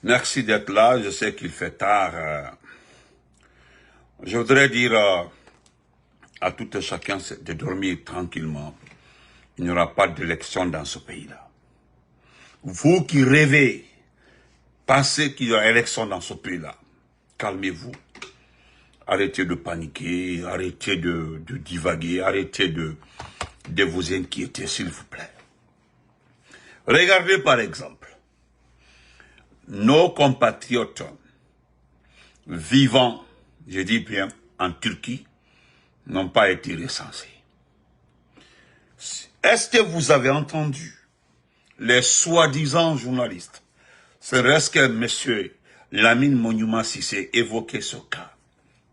Merci d'être là. Je sais qu'il fait tard. Je voudrais dire à tout et chacun de dormir tranquillement. Il n'y aura pas d'élection dans ce pays-là. Vous qui rêvez, pensez qu'il y aura élection dans ce pays-là. Calmez-vous. Arrêtez de paniquer, arrêtez de divaguer, arrêtez de vous inquiéter, s'il vous plaît. Regardez par exemple, nos compatriotes vivant, je dis bien, en Turquie, n'ont pas été recensés. Est-ce que vous avez entendu les soi-disant journalistes, serait-ce que M. Lamine Monument Sissé évoqué ce cas?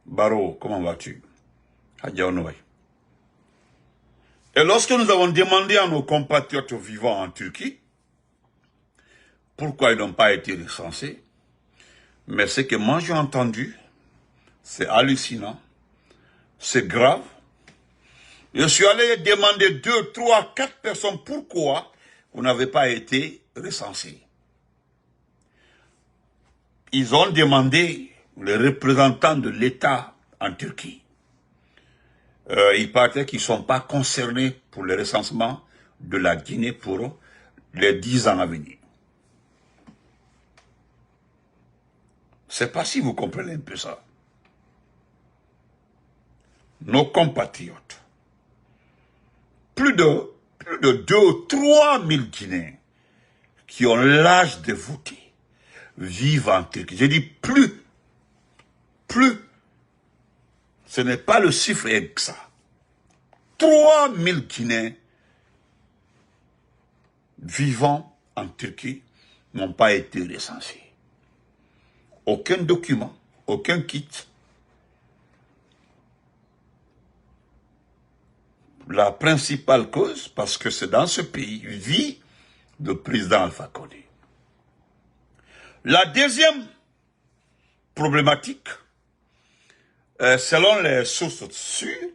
Baro, comment vas-tu? Et lorsque nous avons demandé à nos compatriotes vivant en Turquie pourquoi ils n'ont pas été recensés, mais ce que moi j'ai entendu, c'est hallucinant, c'est grave. Je suis allé demander 2, 3, 4 personnes pourquoi vous n'avez pas été recensés. Ils ont demandé les représentants de l'État en Turquie. Il paraît qu'ils ne sont pas concernés pour le recensement de la Guinée pour les 10 ans à venir. Je ne sais pas si vous comprenez un peu ça. Nos compatriotes, plus de 2 ou 3 000 Guinéens qui ont l'âge de voter vivent en Turquie. Je dis plus, ce n'est pas le chiffre exact. 3 000 Guinéens vivant en Turquie n'ont pas été recensés. Aucun document, aucun kit. La principale cause, parce que c'est dans ce pays, vit le président Alpha Condé. La deuxième problématique, selon les sources sûres,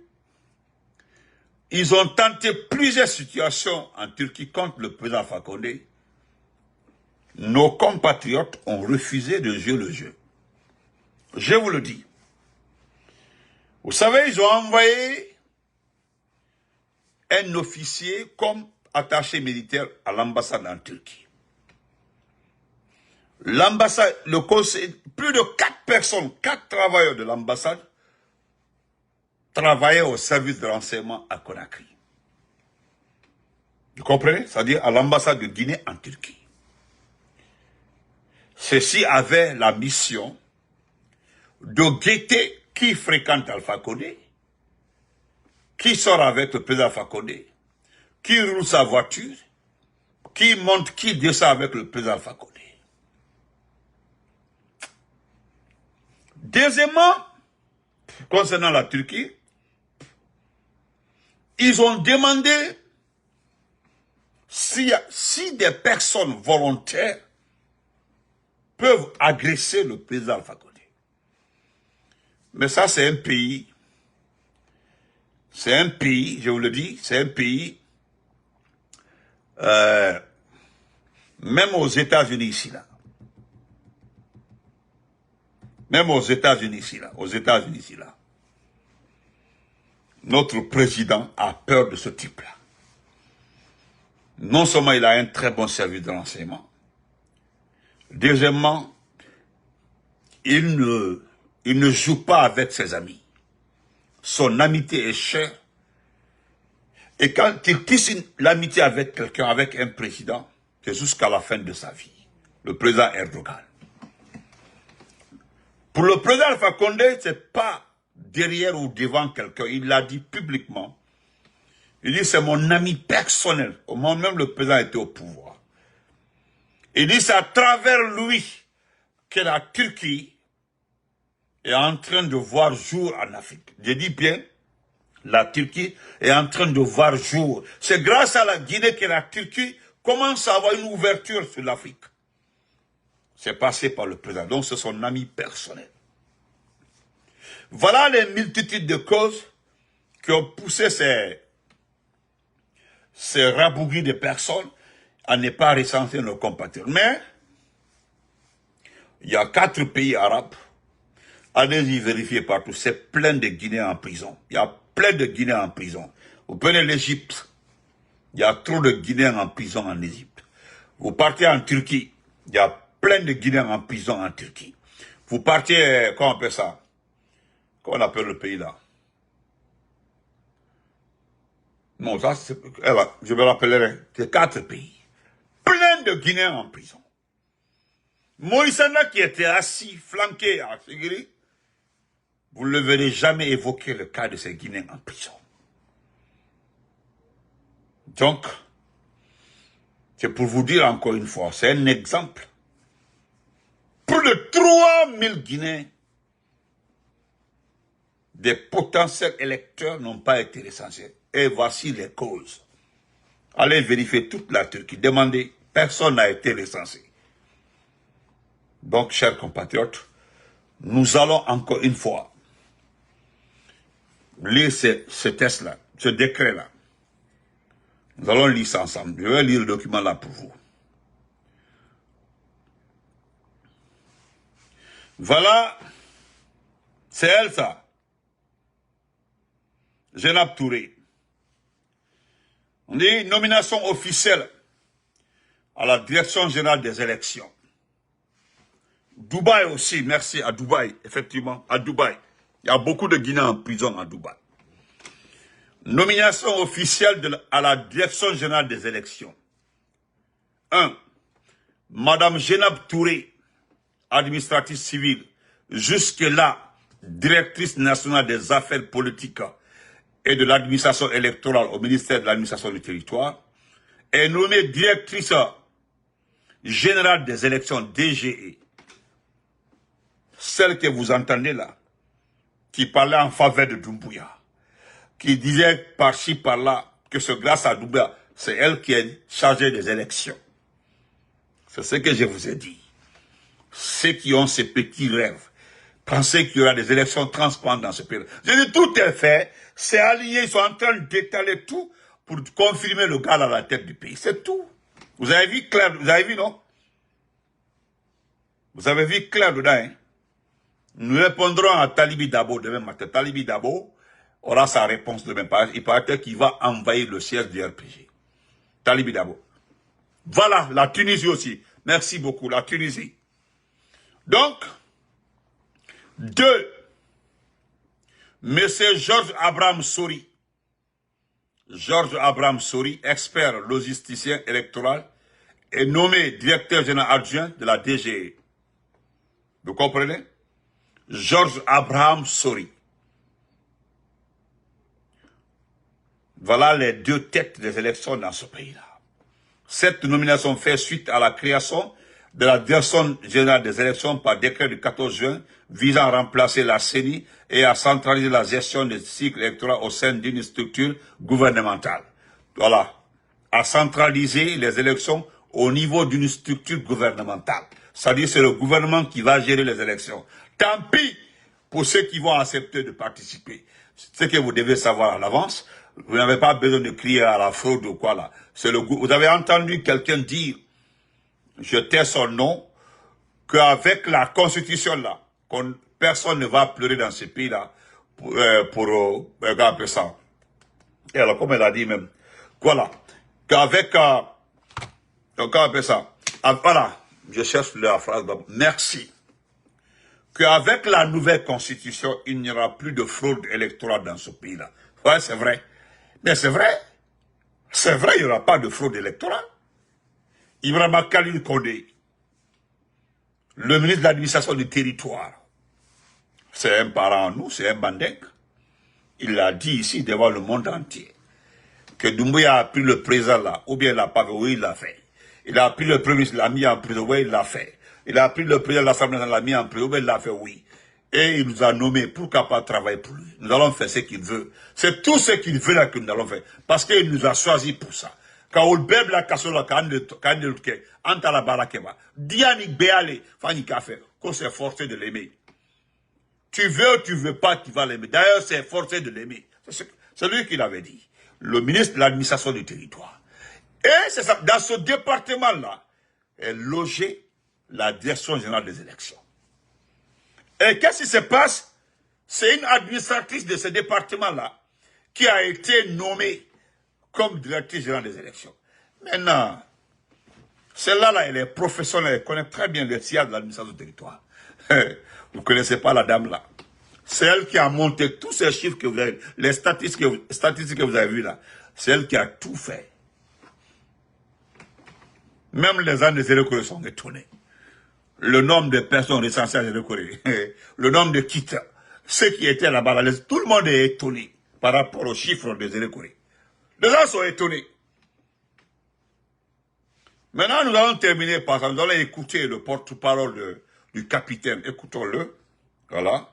ils ont tenté plusieurs situations en Turquie contre le président Alpha Condé. Nos compatriotes ont refusé de jouer le jeu. Je vous le dis. Vous savez, ils ont envoyé un officier comme attaché militaire à l'ambassade en Turquie. L'ambassade, le conseil, plus de 4 personnes, 4 travailleurs de l'ambassade travaillaient au service de renseignement à Conakry. Vous comprenez? C'est-à-dire à l'ambassade de Guinée en Turquie. Ceux-ci avaient la mission de guetter qui fréquente Alpha Condé, qui sort avec le président Alpha Condé, qui roule sa voiture, qui monte, qui descend avec le président Alpha Condé. Deuxièmement, concernant la Turquie, ils ont demandé si des personnes volontaires peuvent agresser le président Alpha Condé. Mais ça, c'est un pays, je vous le dis, c'est un pays, même aux États-Unis ici, là. Même aux États-Unis ici, là. Notre président a peur de ce type-là. Non seulement il a un très bon service de renseignement, deuxièmement, il ne joue pas avec ses amis. Son amitié est chère. Et quand il tisse l'amitié avec quelqu'un, avec un président, c'est jusqu'à la fin de sa vie. Le président Erdogan. Pour le président Alpha Condé, c'est pas derrière ou devant quelqu'un. Il l'a dit publiquement. Il dit c'est mon ami personnel. Au moment même le président était au pouvoir. Il dit c'est à travers lui que la Turquie est en train de voir jour en Afrique. Je dis bien, la Turquie est en train de voir jour. C'est grâce à la Guinée que la Turquie commence à avoir une ouverture sur l'Afrique. C'est passé par le président. Donc c'est son ami personnel. Voilà les multitudes de causes qui ont poussé ces rabouillis de personnes à ne pas recenser nos compatriotes. Mais, il y a 4 pays arabes. Allez-y vérifier partout. C'est plein de Guinéens en prison. Il y a plein de Guinéens en prison. Vous prenez l'Égypte. Il y a trop de Guinéens en prison en Égypte. Vous partez en Turquie. Il y a plein de Guinéens en prison en Turquie. Vous partez, comment on appelle ça? Comment on appelle le pays là? Non, ça, je me rappellerai. C'est 4 pays. Plein de Guinéens en prison. Maurice Anda qui était assis, flanqué à Ségiri, vous ne le verrez jamais évoquer le cas de ces Guinéens en prison. Donc, c'est pour vous dire encore une fois, c'est un exemple. Plus de 3000 Guinéens, des potentiels électeurs n'ont pas été recensés. Et voici les causes. Allez vérifier toute la Turquie. Demandez, personne n'a été recensé. Donc, chers compatriotes, nous allons encore une fois lire ce texte-là, ce décret-là. Nous allons lire ça ensemble. Je vais lire le document là pour vous. Voilà, c'est elle ça. Jenab Touré. On dit nomination officielle à la direction générale des élections. Dubaï aussi, merci à Dubaï, effectivement, à Dubaï. Il y a beaucoup de Guinéens en prison à Dubaï. Nomination officielle à la direction générale des élections. 1. Madame Jenab Touré, administratrice civile, jusque-là, directrice nationale des affaires politiques et de l'administration électorale au ministère de l'administration du territoire, est nommée directrice générale des élections DGE. Celle que vous entendez là, qui parlait en faveur de Doumbouya, qui disait par-ci, par-là, que c'est grâce à Doumbouya, c'est elle qui est chargée des élections. C'est ce que je vous ai dit. Ceux qui ont ces petits rêves, pensez qu'il y aura des élections transparentes dans ce pays. Je dis, tout est fait, c'est aligné, ils sont en train d'étaler tout pour confirmer le gars à la tête du pays. C'est tout. Vous avez vu clair, vous avez vu, non? Vous avez vu clair dedans, hein? Nous répondrons à Talibi Dabo demain matin. Talibi Dabo aura sa réponse demain. Il paraît qu'il va envahir le siège du RPG. Talibi Dabo. Voilà, la Tunisie aussi. Merci beaucoup, la Tunisie. Donc, 2. Monsieur Georges Abraham Sori. Georges Abraham Sori, expert logisticien électoral, est nommé directeur général adjoint de la DGE. Vous comprenez? Georges Abraham Sori. Voilà les 2 têtes des élections dans ce pays-là. Cette nomination fait suite à la création de la direction générale des élections par décret du 14 juin visant à remplacer la CENI et à centraliser la gestion des cycles électoraux au sein d'une structure gouvernementale. Voilà. À centraliser les élections au niveau d'une structure gouvernementale. C'est-à-dire c'est le gouvernement qui va gérer les élections. Tant pis pour ceux qui vont accepter de participer. Ce que vous devez savoir à l'avance, vous n'avez pas besoin de crier à la fraude ou quoi là. Vous avez entendu quelqu'un dire, je tais son nom, qu'avec la constitution là, personne ne va pleurer dans ce pays là pour regarder ça. Et alors, comme elle a dit même, voilà, qu'avec, comment on appelle ça, voilà, je cherche la phrase, merci. Qu'avec la nouvelle constitution, il n'y aura plus de fraude électorale dans ce pays-là. Ouais, c'est vrai. Mais c'est vrai. C'est vrai, il n'y aura pas de fraude électorale. Ibrahima Khalil Kodé, le ministre de l'administration du territoire, c'est un parent à nous, c'est un bandek. Il l'a dit ici devant le monde entier. Que Doumbouya a pris le président là, ou bien il l'a pas fait, oui, il l'a fait. Il a pris le premier ministre, il l'a mis en prison, oui, il l'a fait. Il a pris le président de l'Assemblée nationale, il l'a mis en prison, oui, il l'a fait, oui. Et il nous a nommé, pourquoi pas travailler pour lui. Nous allons faire ce qu'il veut. C'est tout ce qu'il veut là que nous allons faire. Parce qu'il nous a choisi pour ça. Quand on bebe la casserole, quand on a la barakeba, Diani Béale, Fanny Café, qu'on s'est forcé de l'aimer. Tu veux ou tu veux pas, tu vas l'aimer. D'ailleurs, c'est forcé de l'aimer. C'est lui qui l'avait dit. Le ministre de l'administration du territoire. Et c'est ça, dans ce département-là est logée la direction générale des élections. Et qu'est-ce qui se passe? C'est une administratrice de ce département-là qui a été nommée comme directrice générale des élections. Maintenant, celle-là, elle est professionnelle, elle connaît très bien le sillage de l'administration du territoire. Vous ne connaissez pas la dame là. C'est elle qui a monté tous ces chiffres que vous avez, les statistiques que vous avez vues là. C'est elle qui a tout fait. Même les gens des Zéro-Corée sont étonnés. Le nombre de personnes recensées à Zéro-Corée, le nombre de quitteurs, ceux qui étaient là-bas, tout le monde est étonné par rapport aux chiffres de Zéro-Corée. Les gens sont étonnés. Maintenant, nous allons terminer par ça. Nous allons écouter le porte-parole du capitaine. Écoutons-le. Voilà.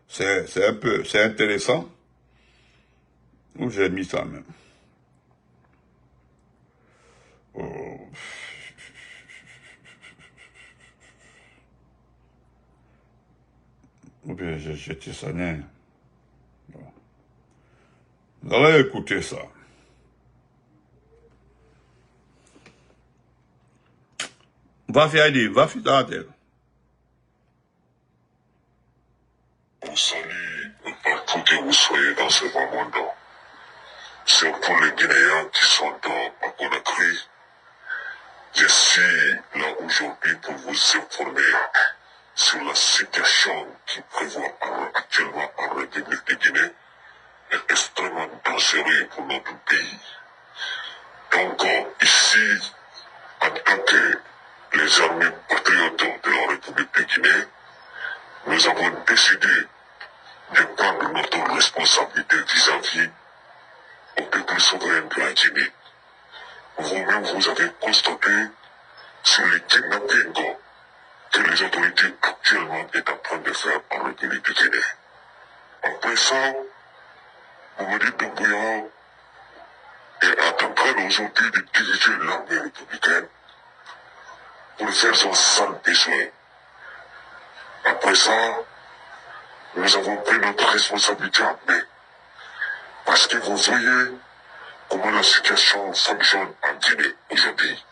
C'est un peu, c'est intéressant. Où j'ai mis ça même? Oh. Ou bien j'ai jeté ça, non. Bon. Vous allez écouter ça. Va faire des, va faire dans la tête. Vous salue partout que vous soyez dans ce moment-là. C'est pour les Guinéens qui sont à Conakry. Je suis là aujourd'hui pour vous informer sur la situation qui prévoit actuellement en République de Guinée est extrêmement dangereuse pour notre pays. Donc ici, en tant que les armées patriotes de la République de Guinée, nous avons décidé de prendre notre responsabilité vis-à-vis au peuple souverain de la Guinée. Vous-même, vous avez constaté sur les kidnappings que les autorités actuellement sont en train de faire en République de Guinée. Après ça, vous me dites Doumbouya est en train aujourd'hui de diriger l'armée républicaine pour faire son sale besoin. Après ça, nous avons pris notre responsabilité en main. Parce que vous voyez comment la situation fonctionne en Guinée aujourd'hui.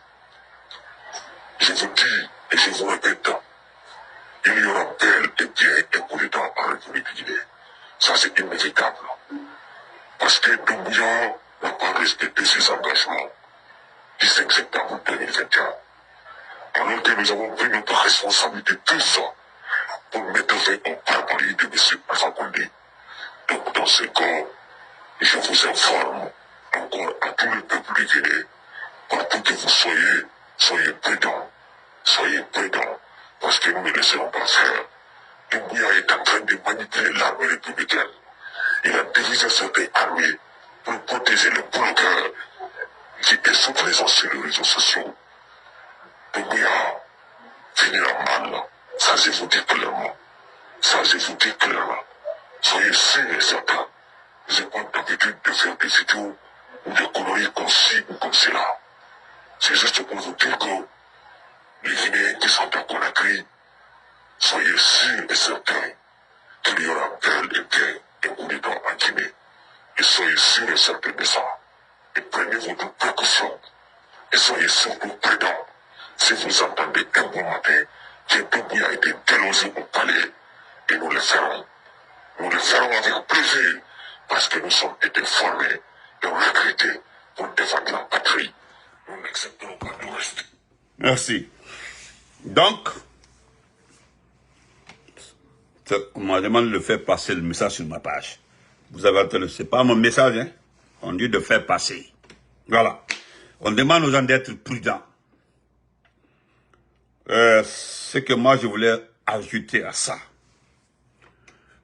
Je vous dis et je vous répète, il y aura bel et bien un coup d'État en République de Guinée. Ça c'est inévitable. Parce que Doumbouya n'a pas respecté ses engagements du 5 septembre 2021. Alors que nous avons pris notre responsabilité tous pour mettre fin au barbarie de M. Alpha Condé. Donc dans ce cas, je vous informe encore à tout le peuple de Guinée, partout que vous soyez, soyez prudents, parce que nous ne laisserons pas faire. Doumbouya est en train de manipuler l'armée républicaine. Il a divisé cette armée pour protéger le bloqueur qui est sous présent sur les réseaux sociaux. Doumbouya finira mal, ça je vous dis clairement. Soyez sûrs et certains. Je n'ai pas d'habitude de faire des vidéos ou des conneries comme ci ou comme cela. C'est juste pour vous dire que les Guinéens qui sont à Conakry, soyez sûrs et certains qu'il y aura bel et bien un coup d'État en Guinée. Et soyez sûrs et certains de ça. Et prenez votre précaution. Et soyez surtout prudents. Si vous entendez un bon matin que Doumbouya a été délogé au palais, et nous le ferons. Nous le ferons avec plaisir. Parce que nous sommes été formés et recrutés pour défendre la patrie. Nous n'accepterons pas le reste. Merci. Donc, on m'a demandé de faire passer le message sur ma page. Vous avez entendu, c'est pas mon message, hein. On dit de faire passer. Voilà. On demande aux gens d'être prudents. Ce que moi je voulais ajouter à ça.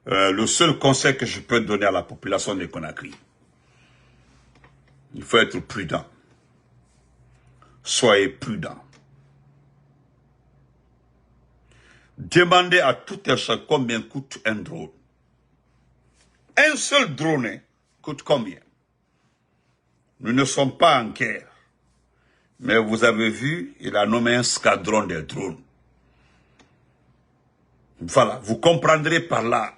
Le seul conseil que je peux donner à la population de Conakry, il faut être prudent. Soyez prudent. Demandez à tout un chacun combien coûte un drone. Un seul drone coûte combien? Nous ne sommes pas en guerre. Mais vous avez vu, il a nommé un escadron de drones. Voilà, vous comprendrez par là.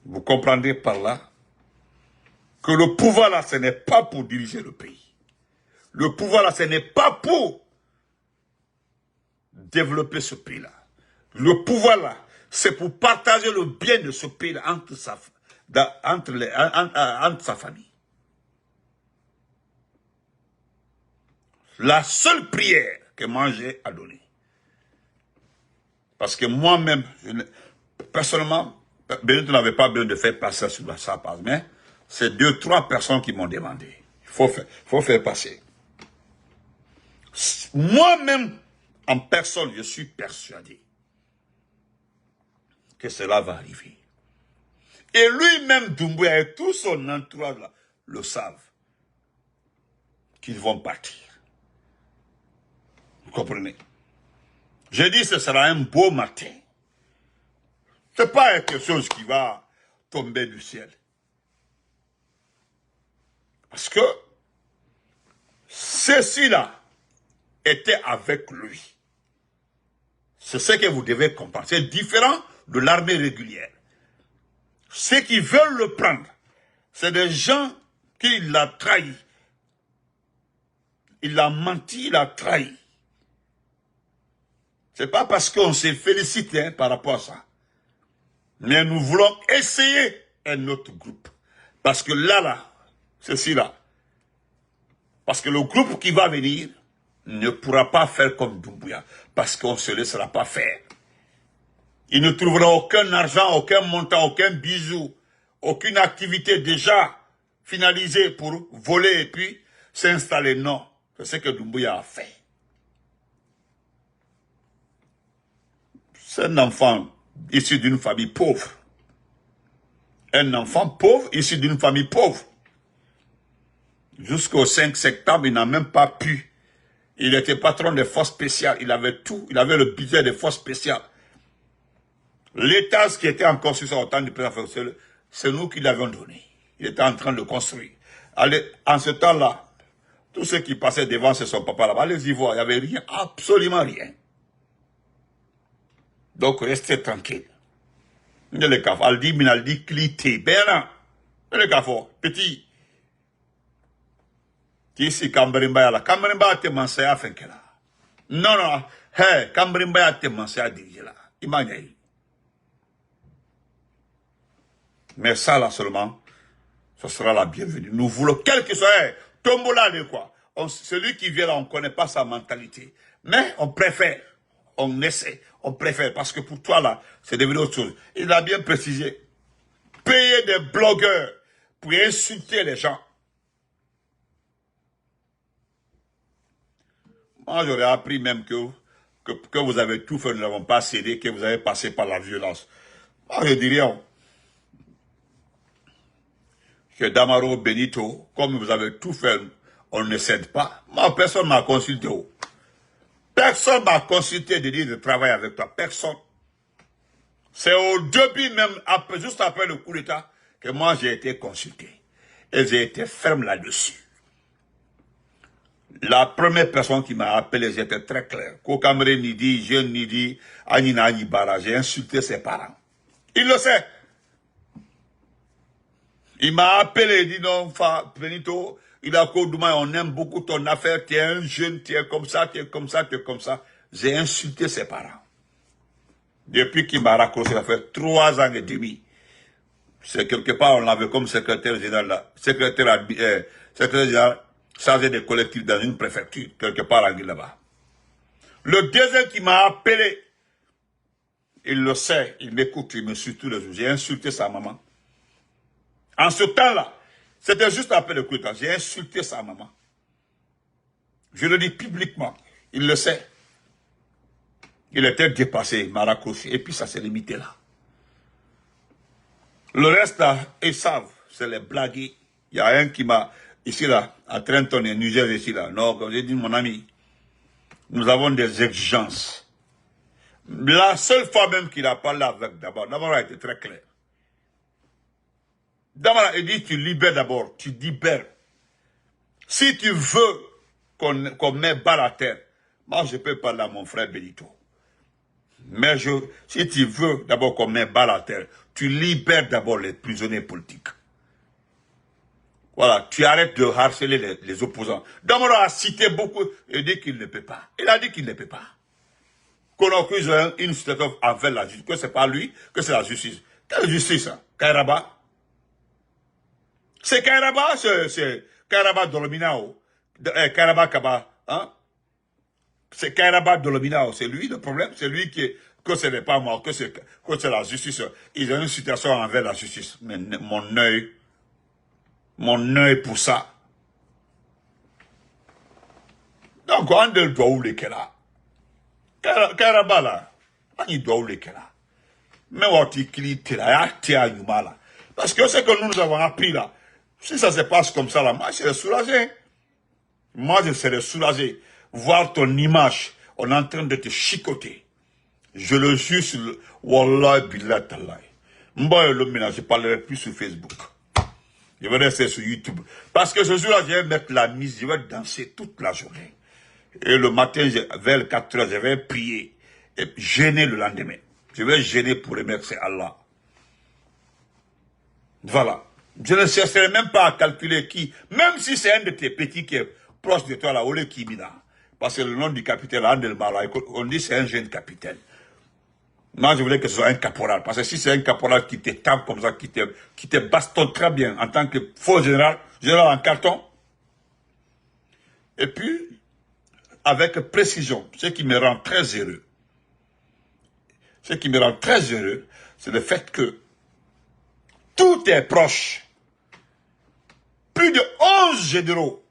Vous comprendrez par là que le pouvoir là, ce n'est pas pour diriger le pays. Le pouvoir là, ce n'est pas pour développer ce pays-là. Le pouvoir là, c'est pour partager le bien de ce pays-là entre sa famille. La seule prière que moi j'ai à donner. Parce que moi-même, personnellement, Benito n'avait pas besoin de faire passer sur sa page, mais c'est 2-3 personnes qui m'ont demandé. Il faut faire passer. Moi-même, en personne, je suis persuadé que cela va arriver. Et lui-même, Doumbouya et tout son entourage là, le savent qu'ils vont partir. Vous comprenez? J'ai dit ce sera un beau matin. Ce n'est pas quelque chose qui va tomber du ciel. Parce que ceux-ci-là étaient avec lui. C'est ce que vous devez comprendre. C'est différent de l'armée régulière. Ceux qui veulent le prendre, c'est des gens qui l'ont trahi. Il a menti, il a trahi. C'est pas parce qu'on s'est félicité par rapport à ça. Mais nous voulons essayer un autre groupe. Parce que là, ceci-là. Parce que le groupe qui va venir ne pourra pas faire comme Doumbouya. Parce qu'on ne se laissera pas faire. Il ne trouvera aucun argent, aucun montant, aucun bijou, aucune activité déjà finalisée pour voler et puis s'installer. Non. C'est ce que Doumbouya a fait. C'est un enfant issu d'une famille pauvre. Un enfant pauvre issu d'une famille pauvre. Jusqu'au 5 septembre, il n'a même pas pu. Il était patron des forces spéciales. Il avait tout. Il avait le budget des forces spéciales. L'État, ce qui était en construction au temps du président, c'est nous qui l'avions donné. Il était en train de construire. Allez, en ce temps-là, tous ceux qui passaient devant, c'est son papa là-bas. Allez-y voir, il n'y avait rien, absolument rien. Donc, restez tranquille. Le café, Aldi, Minaldi, Clité, Bénin. Le café, petit. Ici, Cambrimba, là. Cambrimba, te mansaya, fait que là. Non, non, hé, Cambrimba, te mansaya, dirige là. Imaginez. Mais ça, là seulement, ce sera la bienvenue. Nous voulons, quel que soit, tombola de quoi. Celui qui vient là, on ne connaît pas sa mentalité. Mais on préfère, on essaie, on préfère. Parce que pour toi, là, c'est devenu autre chose. Il a bien précisé. Payer des blogueurs pour insulter les gens. Moi, j'aurais appris même que vous avez tout fait, nous n'avons pas cédé, que vous avez passé par la violence. Moi, je dirais que Damaro, Benito, comme vous avez tout fait, on ne cède pas. Moi, personne ne m'a consulté. Personne ne m'a consulté de dire de travailler avec toi. Personne. C'est au début même, juste après le coup d'État, que moi j'ai été consulté. Et j'ai été ferme là-dessus. La première personne qui m'a appelé, j'étais très clair. Kokamre Nidi, jeune Nidi, Anina Anibara, j'ai insulté ses parents. Il le sait. Il m'a appelé et dit non, Benito, il a Kodouma, on aime beaucoup ton affaire, tu es un jeune, tu es comme ça, tu es comme ça, tu es comme ça. J'ai insulté ses parents. Depuis qu'il m'a raccroché, ça fait 3 ans et demi. C'est quelque part, on l'avait comme secrétaire général, secrétaire général chargé des collectifs dans une préfecture, quelque part en là-bas. Le deuxième qui m'a appelé, il le sait, il m'écoute, il me suit tous les jours. J'ai insulté sa maman. En ce temps-là, c'était juste après le coup d'État, j'ai insulté sa maman. Je le dis publiquement, il le sait. Il était dépassé, il m'a raccroché, et puis ça s'est limité là. Le reste là, ils savent, c'est les blagues. Il y a un qui m'a, ici là, à Trenton et Niger ici là. Non, comme j'ai dit mon ami, nous avons des exigences. La seule fois même qu'il a parlé avec d'abord a été très clair. D'abord, il dit tu libères d'abord, tu libères. Si tu veux qu'on mette balle à terre, moi je peux parler à mon frère Benito. Mais si tu veux d'abord qu'on mette balle à terre, tu libères d'abord les prisonniers politiques. Voilà, tu arrêtes de harceler les opposants. Damoro a cité beaucoup et dit qu'il ne peut pas. Il a dit qu'il ne peut pas. Qu'on accuse une situation envers la justice, que c'est pas lui, que c'est la justice. Quelle justice, hein? Kairaba? C'est Kairaba, c'est Kairaba Dolominao. Kairaba Kaba, hein? C'est Kairaba Dolominao, c'est lui le problème, c'est lui que ce n'est pas moi, que c'est la justice. Ils ont une situation envers la justice. Mais mon œil pour ça. Donc, on doit où les là. Kairaba là, on doit où les là. Mais on dit là, parce que c'est que nous avons appris là. Si ça se passe comme ça là, moi je serais soulagé. Moi je serais soulagé. Voir ton image, on est en train de te chicoter. Je le jure sur le Wallah Billah Tallah. Moi je parlerai plus sur Facebook. Je vais rester sur YouTube. Parce que ce jour-là, je vais mettre la mise, je vais danser toute la journée. Et le matin, vers 4 heures, je vais prier. Et gêner le lendemain. Je vais gêner pour remercier Allah. Voilà. Je ne chercherai même pas à calculer qui, même si c'est un de tes petits qui est proche de toi, là, Ole Kimina. Parce que le nom du capitaine, on dit c'est un jeune capitaine. Moi, je voulais que ce soit un caporal. Parce que si c'est un caporal qui te tape comme ça, qui te bastonne très bien en tant que faux général en carton. Et puis, avec précision, ce qui me rend très heureux. Ce qui me rend très heureux, c'est le fait que tout est proche. Plus de 11 généraux,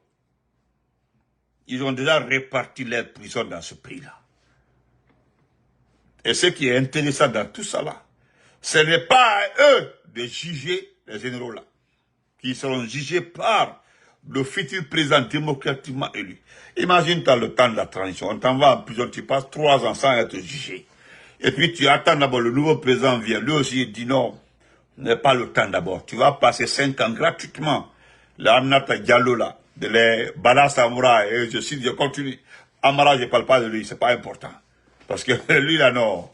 ils ont déjà réparti leur prison dans ce pays-là. Et ce qui est intéressant dans tout ça là, ce n'est pas à eux de juger les généraux là, qui seront jugés par le futur président démocratiquement élu. Imagine-toi le temps de la transition, on t'envoie en prison, tu passes 3 ans sans être jugé. Et puis tu attends d'abord, le nouveau président vient, lui aussi il dit non, n'est pas le temps d'abord. Tu vas passer 5 ans gratuitement. La Aminata Diallo là, de les Bala Samoura, et je continue. Amara, je ne parle pas de lui, c'est pas important. Parce que lui là, non.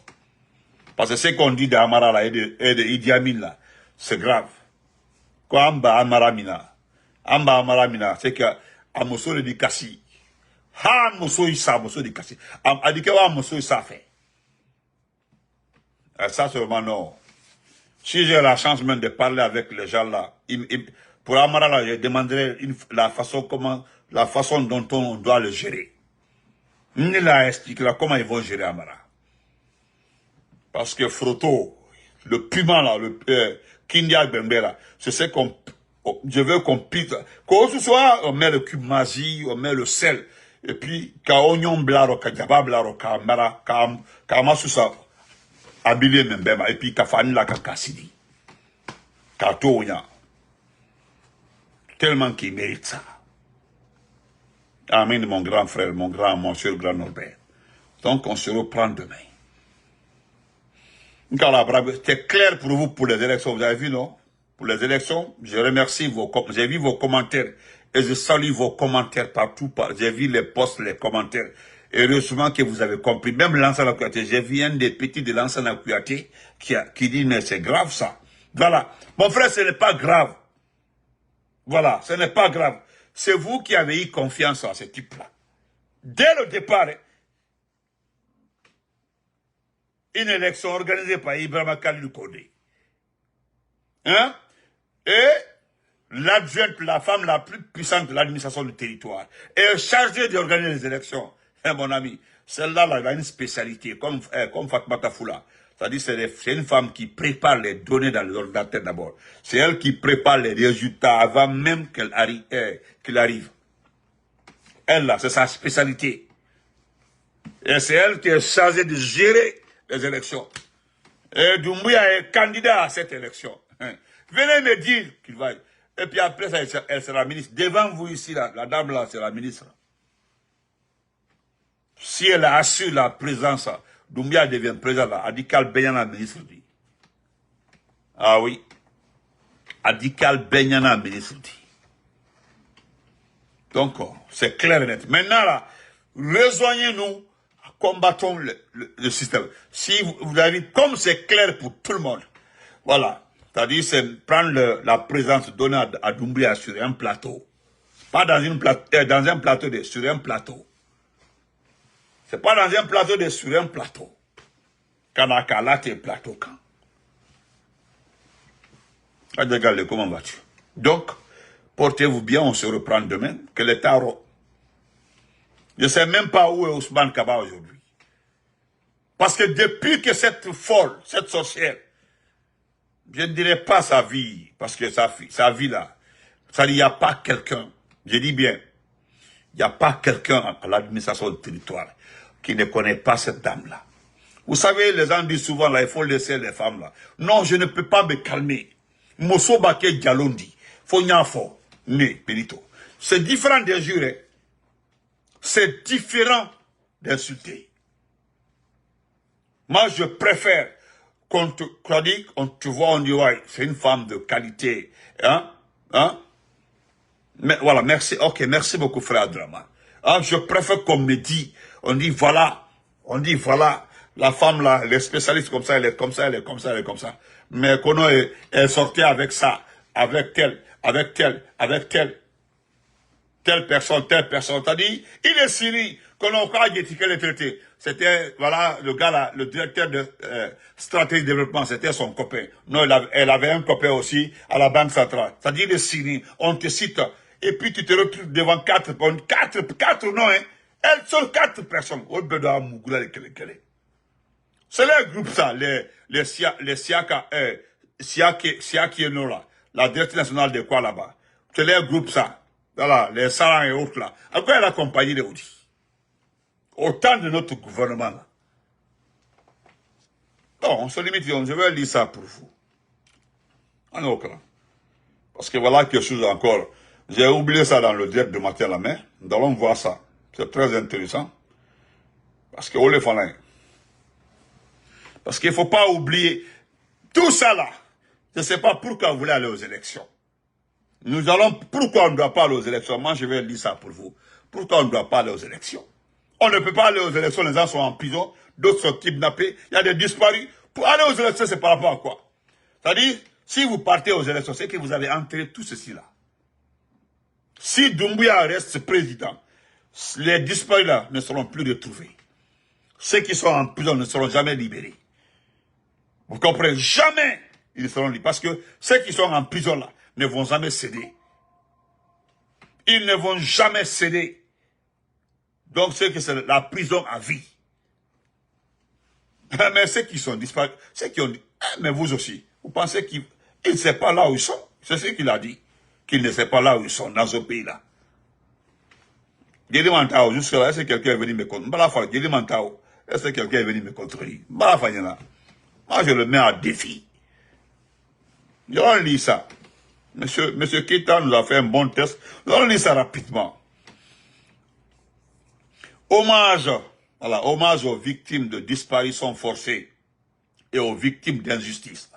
Parce que ce qu'on dit d'Amara là et de Idi Amin là, c'est grave. Quoi, Amba Amara Mina, c'est que Amoso le dit Kassi. Ha, Amoso Issa, Amoso dit Kassi. Adikewa Amoso Issa fait. Et ça, c'est vraiment non. Si j'ai la chance même de parler avec les gens là, pour Amara là, je demanderai la façon dont on doit le gérer. Il a expliqué là comment ils vont gérer Amara. Parce que Froto, le piment là, le Kindia Bembe là, c'est ce qu'on, je veux qu'on pite. Quand ce soit, on met le cube mazi, on met le sel, et puis, ka oignon blaro, ka jaba blaro, ka Amara, ka masusa, habillé Mbema, et puis ka fani la ka kasidi. Ka tonya. Tellement qu'il mérite ça. Amen, mon grand frère, mon cher grand Norbert. Donc, on se reprend demain. C'est clair pour vous pour les élections, vous avez vu, non? Pour les élections, je remercie j'ai vu vos commentaires et je salue vos commentaires partout. J'ai vu les posts, les commentaires. Heureusement que vous avez compris. Même Lansana Kouyaté, j'ai vu un des petits de Lansana Kouyaté qui dit, mais c'est grave ça. Voilà. Mon frère, ce n'est pas grave. Voilà, ce n'est pas grave. C'est vous qui avez eu confiance en ce type-là. Dès le départ, une élection organisée par Ibrahima Khalilou Kodé. Hein? Et l'adjointe, la femme la plus puissante de l'administration du territoire, est chargée d'organiser les élections. Hein, mon ami, celle-là, elle a une spécialité, comme Fatmata Foula. C'est-à-dire, c'est une femme qui prépare les données dans l'ordinateur d'abord. C'est elle qui prépare les résultats avant même qu'elle arrive. Elle, là, c'est sa spécialité. Et c'est elle qui est chargée de gérer les élections. Et Doumbouya est candidat à cette élection. Venez me dire qu'il va. Et puis après ça, elle sera ministre. Devant vous ici, la dame là, c'est la ministre. Si elle a assuré la présence, Doumbouya devient président là. Adikal Benyana ministre dit. Ah oui. Adikal Benyana ministre dit. Donc, c'est clair et net. Maintenant là, rejoignez-nous, combattons le système. Si vous avez, comme c'est clair pour tout le monde, voilà. C'est-à-dire, c'est prendre la présence donnée à Doumbouya sur un plateau. Pas dans, dans un plateau, sur un plateau. C'est pas dans un plateau, sur un plateau. Kanaka, là, t'es plateau quand. Regarde, comment vas-tu? Donc, portez-vous bien, on se reprend demain. Que l'État rot. Je ne sais même pas où est Ousmane Kaba aujourd'hui. Parce que depuis que cette folle, cette sorcière, je ne dirais pas sa vie, parce que sa vie là, ça dit, il n'y a pas quelqu'un, je dis bien, il n'y a pas quelqu'un à l'administration du territoire qui ne connaît pas cette dame-là. Vous savez, les gens disent souvent, là, il faut laisser les femmes là. Non, je ne peux pas me calmer. Mosso Baké Dialondi, Fognafo, Né, Benito. C'est différent d'injurer. C'est différent d'insulter. Moi, je préfère qu'on te dit, tu vois, on dit, ouais, c'est une femme de qualité. Hein? Hein? Mais voilà, merci. Ok, merci beaucoup, frère Adrama. Hein, je préfère qu'on me dit, on dit, voilà, la femme là, elle est spécialiste comme ça, elle est comme ça, elle est comme ça, elle est comme ça. Mais qu'on est sorti avec ça, avec telle personne. T'as dit, il est Syrie, qu'on a encore étiqueté les traités. C'était, voilà, le gars là, le directeur de stratégie de développement, c'était son copain. Non, elle avait un copain aussi à la Banque centrale. C'est-à-dire, il est Syrie, on te cite, et puis tu te retrouves devant quatre noms, hein. Elles sont 4 personnes. C'est les groupes ça, les Siaka, là, la direction nationale de quoi là-bas. C'est les groupes ça. Voilà, les Sarans et autres là. À quoi elle a accompagné les Audi? Autant de notre gouvernement là. Non, on se limite, je vais lire ça pour vous. En aucun. Parce que voilà quelque chose encore. J'ai oublié ça dans le direct de matin à la main. Nous allons voir ça. C'est très intéressant. Parce que, parce qu'il ne faut pas oublier tout ça là. Je ne sais pas pourquoi vous voulez aller aux élections. Pourquoi on ne doit pas aller aux élections? Moi, je vais lire ça pour vous. Pourquoi on ne doit pas aller aux élections? On ne peut pas aller aux élections, les gens sont en prison, d'autres sont kidnappés, il y a des disparus. Pour aller aux élections, c'est par rapport à quoi? C'est-à-dire, si vous partez aux élections, c'est que vous avez enterré tout ceci là. Si Doumbouya reste président, les disparus là ne seront plus retrouvés. Ceux qui sont en prison ne seront jamais libérés. Vous comprenez? Jamais ils seront libérés. Parce que ceux qui sont en prison là ne vont jamais céder. Ils ne vont jamais céder. Donc c'est que c'est la prison à vie. Mais ceux qui sont disparus, ceux qui ont dit, mais vous aussi, vous pensez qu'ils ne savent pas là où ils sont? C'est ce qu'il a dit. Qu'ils ne savent pas là où ils sont, dans ce pays-là. Gédi Mantao, jusque là, est-ce que quelqu'un est venu me contredire? Gédi Mantao, est-ce que quelqu'un est venu me contredire? Moi, je le mets à défi. On lit ça. Monsieur Keita nous a fait un bon test. On lit ça rapidement. Hommage, voilà, hommage aux victimes de disparition forcée et aux victimes d'injustice.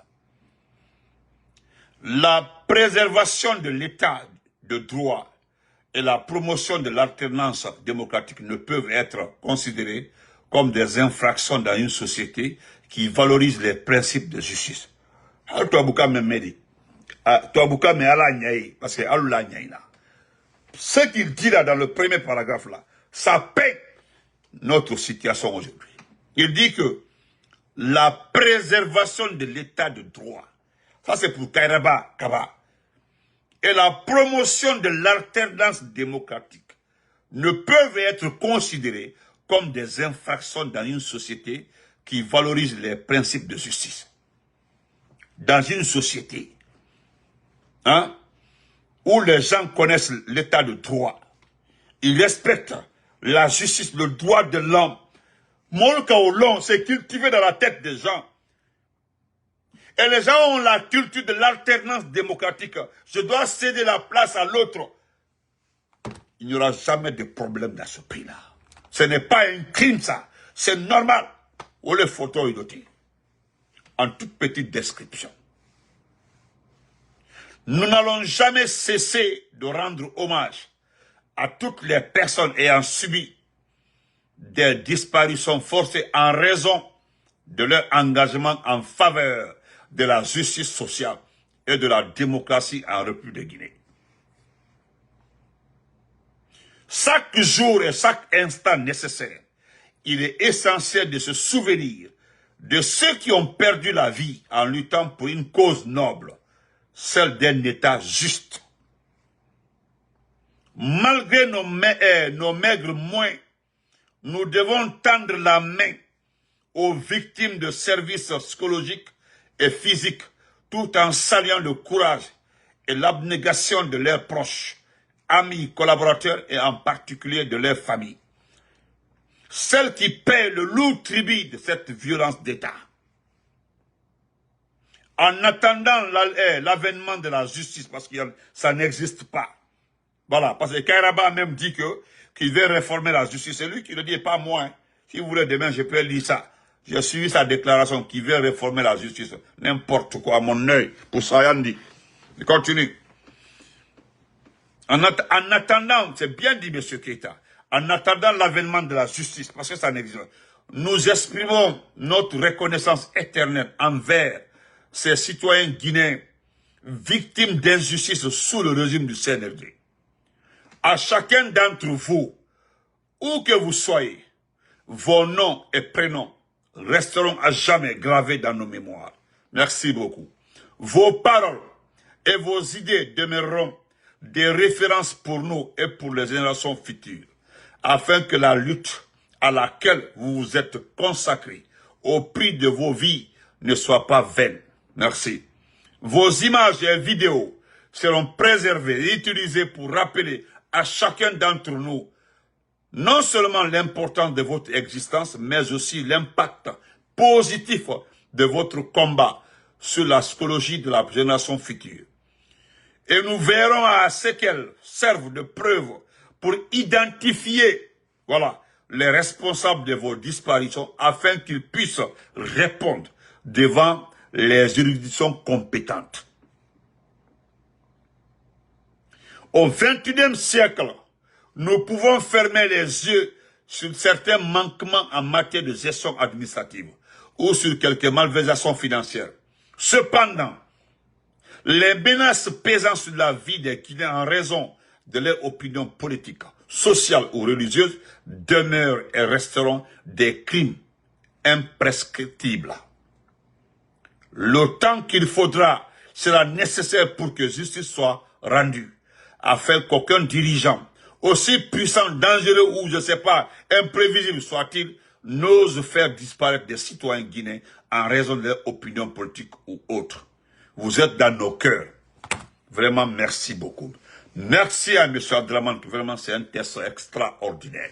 La préservation de l'état de droit et la promotion de l'alternance démocratique ne peuvent être considérées comme des infractions dans une société qui valorise les principes de justice. Parce que ce qu'il dit là dans le premier paragraphe là, ça paye notre situation aujourd'hui. Il dit que la préservation de l'état de droit, ça c'est pour Kairaba Kaba, et la promotion de l'alternance démocratique ne peuvent être considérées comme des infractions dans une société qui valorise les principes de justice. Dans une société où les gens connaissent l'état de droit, ils respectent la justice, le droit de l'homme. Mon Kaolon, c'est cultivé dans la tête des gens. Et les gens ont la culture de l'alternance démocratique. Je dois céder la place à l'autre. Il n'y aura jamais de problème dans ce pays-là. Ce n'est pas un crime, ça. C'est normal. Ou les photos idiotiques. En toute petite description. Nous n'allons jamais cesser de rendre hommage à toutes les personnes ayant subi des disparitions forcées en raison de leur engagement en faveur de la justice sociale et de la démocratie en République de Guinée. Chaque jour et chaque instant nécessaire, il est essentiel de se souvenir de ceux qui ont perdu la vie en luttant pour une cause noble, celle d'un État juste. Malgré nos maigres moyens, nous devons tendre la main aux victimes de services psychologiques et physiques, tout en saluant le courage et l'abnégation de leurs proches, amis, collaborateurs et en particulier de leurs familles. Celles qui paient le lourd tribut de cette violence d'État. En attendant l'avènement de la justice, parce que ça n'existe pas. Voilà, parce que Kairaba même dit qu'il veut réformer la justice. C'est lui qui le dit, pas moi. Hein. Si vous voulez, demain, je peux lire ça. J'ai suivi sa déclaration qu'il veut réformer la justice. N'importe quoi, à mon œil. Pour ça, Yandi. Il continue. En attendant, c'est bien dit, M. Keita, en attendant l'avènement de la justice, parce que ça n'existe pas, nous exprimons notre reconnaissance éternelle envers ces citoyens guinéens victimes d'injustice sous le régime du CNRD. À chacun d'entre vous, où que vous soyez, vos noms et prénoms resteront à jamais gravés dans nos mémoires. Merci beaucoup. Vos paroles et vos idées demeureront des références pour nous et pour les générations futures, afin que la lutte à laquelle vous vous êtes consacrés au prix de vos vies ne soit pas vaine. Merci. Vos images et vidéos seront préservées et utilisées pour rappeler à chacun d'entre nous non seulement l'importance de votre existence, mais aussi l'impact positif de votre combat sur la psychologie de la génération future. Et nous verrons à ce qu'elles servent de preuve pour identifier, voilà, les responsables de vos disparitions afin qu'ils puissent répondre devant les juridictions compétentes. Au XXIe siècle, nous pouvons fermer les yeux sur certains manquements en matière de gestion administrative ou sur quelques malversations financières. Cependant, les menaces pesant sur la vie des Guinéens en raison de leur opinion politique, sociale ou religieuse demeurent et resteront des crimes imprescriptibles. Le temps qu'il faudra sera nécessaire pour que justice soit rendue, afin qu'aucun dirigeant, aussi puissant, dangereux ou, je ne sais pas, imprévisible soit-il, n'ose faire disparaître des citoyens guinéens en raison de leur opinion politique ou autre. Vous êtes dans nos cœurs. Vraiment, merci beaucoup. Merci à M. Abdraman, vraiment, c'est un test extraordinaire.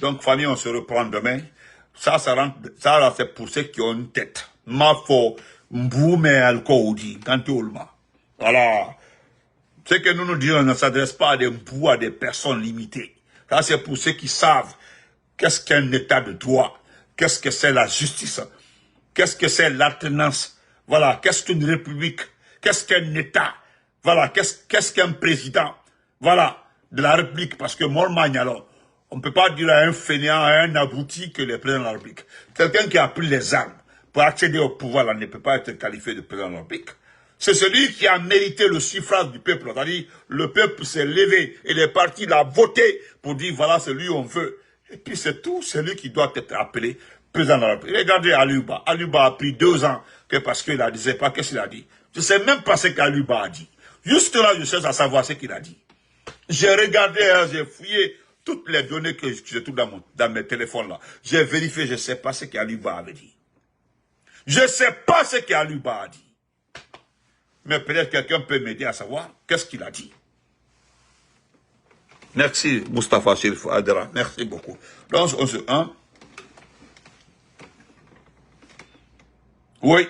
Donc, famille, on se reprend demain. Ça c'est pour ceux qui ont une tête. Ma fo, mboume alkoudi, kantoulma. Voilà. Ce que nous disons ne s'adresse pas à des mbous, à des personnes limitées. Ça, c'est pour ceux qui savent qu'est-ce qu'un état de droit, qu'est-ce que c'est la justice, qu'est-ce que c'est l'alternance. Voilà, qu'est-ce qu'une république, qu'est-ce qu'un État, voilà, qu'est-ce qu'un président, voilà, de la République, parce que Mormagne, alors, on ne peut pas dire à un fainéant, à un abruti que le président de la République. Quelqu'un qui a pris les armes pour accéder au pouvoir, là, ne peut pas être qualifié de président de la République. C'est celui qui a mérité le suffrage du peuple, c'est-à-dire, le peuple s'est levé et les partis l'ont voté pour dire, voilà, c'est lui on veut. Et puis c'est tout, c'est lui qui doit être appelé président de la République. Regardez Aluba. Aluba a pris 2 ans que parce qu'il ne disait pas qu'est-ce qu'il a dit. Je ne sais même pas ce qu'Aluba a dit. Juste là, je cherche à savoir ce qu'il a dit. J'ai regardé, j'ai fouillé toutes les données que j'ai tout dans mes téléphones là. J'ai vérifié, je ne sais pas ce qu'Aluba avait dit. Je ne sais pas ce qu'Aluba a dit. Mais peut-être quelqu'un peut m'aider à savoir qu'est-ce qu'il a dit. Merci, Moustapha Chérif Adra. Merci beaucoup. Donc, on se... Hein? Oui.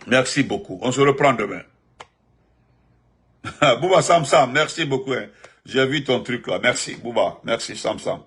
Merci beaucoup. On se reprend demain. Bouba Samsam, merci beaucoup. Hein. J'ai vu ton truc là. Merci, Bouba. Merci, Samsam.